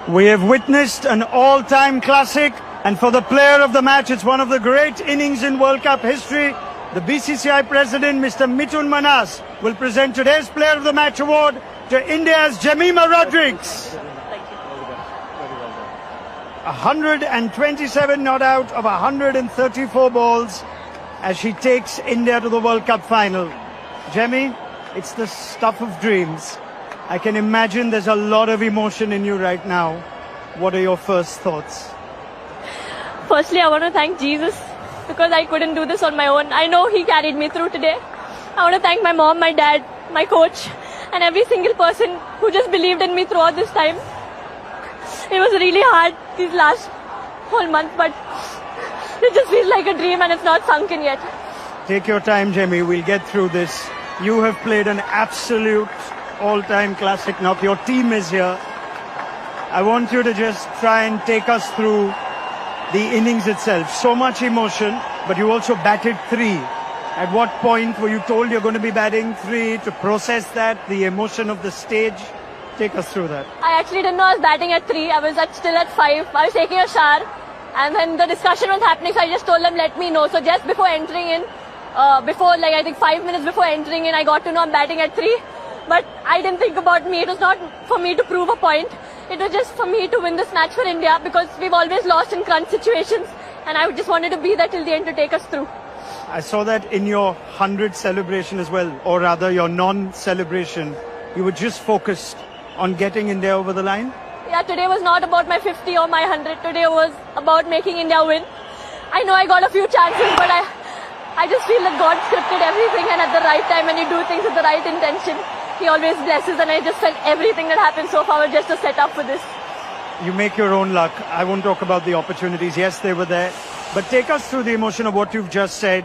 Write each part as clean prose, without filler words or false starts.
We have witnessed an all-time classic, and for the player of the match, it's one of the great innings in World Cup history. The BCCI president, Mr. Mithun Manas, will present today's player of the match award to India's Jemimah Rodrigues. 127 not out of 134 balls as she takes India to the World Cup final. Jemmy, it's the stuff of dreams. I can imagine there's a lot of emotion in you right now. What are your first thoughts? Firstly, I want to thank Jesus because I couldn't do this on my own. I know He carried me through today. I want to thank my mom, my dad, my coach, and every single person who just believed in me throughout this time. It was really hard these last whole month, but it just feels like a dream and it's not sunk in yet. Take your time, Jemmy. We'll get through this. You have played an absolute all-time classic. Now your team is here. I want you to just try and take us through the innings itself. So much emotion, but you also batted 3. At what point were you told you're going to be batting 3 to process that, the emotion of the stage? Take us through that. I actually didn't know I was batting at 3. I was still at 5. I was taking a shower and then the discussion was happening, so I just told them, let me know. So just before entering in, I think 5 minutes before entering in, I got to know I'm batting at 3. But I didn't think about me. It was not for me to prove a point. It was just for me to win this match for India because we've always lost in crunch situations and I just wanted to be there till the end to take us through. I saw that in your 100 celebration as well, or rather your non-celebration. You were just focused on getting India over the line? Yeah, today was not about my 50 or my 100. Today was about making India win. I know I got a few chances, but I just feel that God scripted everything and at the right time when you do things with the right intention, He always blesses, and I just felt everything that happened so far was just a setup for this. You make your own luck. I won't talk about the opportunities. Yes, they were there. But take us through the emotion of what you've just said.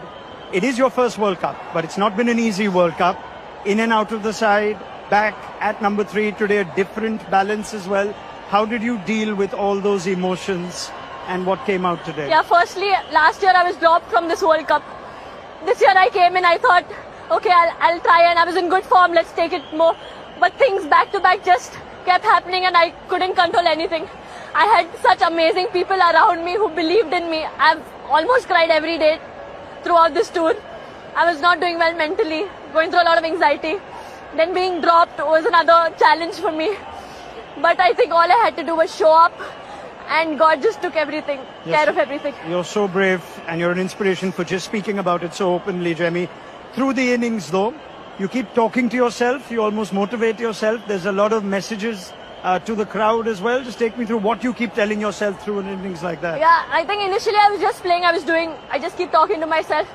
It is your first World Cup, but it's not been an easy World Cup. In and out of the side, back at number 3 today, a different balance as well. How did you deal with all those emotions and what came out today? Yeah, firstly, last year I was dropped from this World Cup. This year I came in, I thought, okay, I'll try, and I was in good form, let's take it more. But things back to back just kept happening and I couldn't control anything. I had such amazing people around me who believed in me. I've almost cried every day throughout this tour. I was not doing well mentally, going through a lot of anxiety. Then being dropped was another challenge for me. But I think all I had to do was show up and God just took everything, care of everything. You're so brave and you're an inspiration for just speaking about it so openly, Jemmy. Through the innings though, you keep talking to yourself, you almost motivate yourself. There's a lot of messages to the crowd as well. Just take me through what you keep telling yourself through an innings like that. Yeah, I think initially I was just playing, I just keep talking to myself.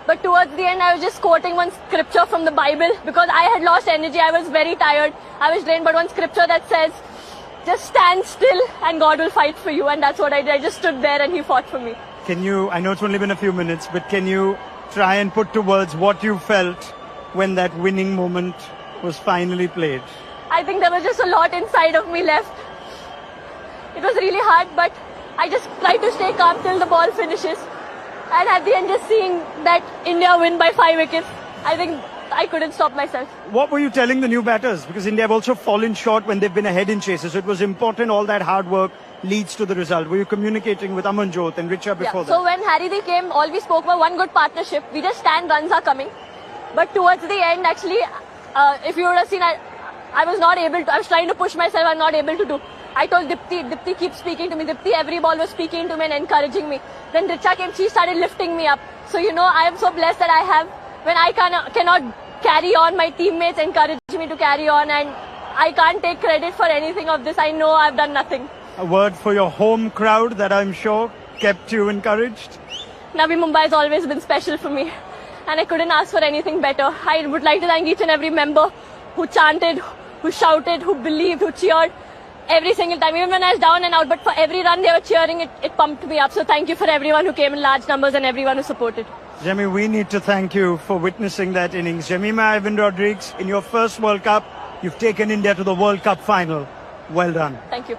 But towards the end I was just quoting one scripture from the Bible because I had lost energy, I was very tired, I was drained, but one scripture that says, just stand still and God will fight for you, and that's what I did. I just stood there and He fought for me. Can you, I know it's only been a few minutes, but can you try and put to words what you felt when that winning moment was finally played? I think there was just a lot inside of me left. It was really hard, but I just tried to stay calm till the ball finishes. And at the end, just seeing that India win by 5 wickets, I think I couldn't stop myself. What were you telling the new batters? Because India have also fallen short when they've been ahead in chases. So it was important all that hard work leads to the result. Were you communicating with Amanjot and Richa before that? So when Harry came, all we spoke about one good partnership. We just stand, runs are coming. But towards the end, actually, if you would have seen, I was not able to. I was trying to push myself, I'm not able to do. I told Dipti keep speaking to me. Dipti every ball was speaking to me and encouraging me. Then Richa came, she started lifting me up. So I am so blessed that I have, when I cannot carry on, my teammates encourage me to carry on, and I can't take credit for anything of this. I know I've done nothing. A word for your home crowd that I'm sure kept you encouraged? Navi Mumbai has always been special for me, and I couldn't ask for anything better. I would like to thank each and every member who chanted, who shouted, who believed, who cheered every single time, even when I was down and out. But for every run they were cheering, it pumped me up. So thank you for everyone who came in large numbers and everyone who supported. Jemmy, we need to thank you for witnessing that innings. Jemimah Rodrigues, in your first World Cup, you've taken India to the World Cup final. Well done. Thank you.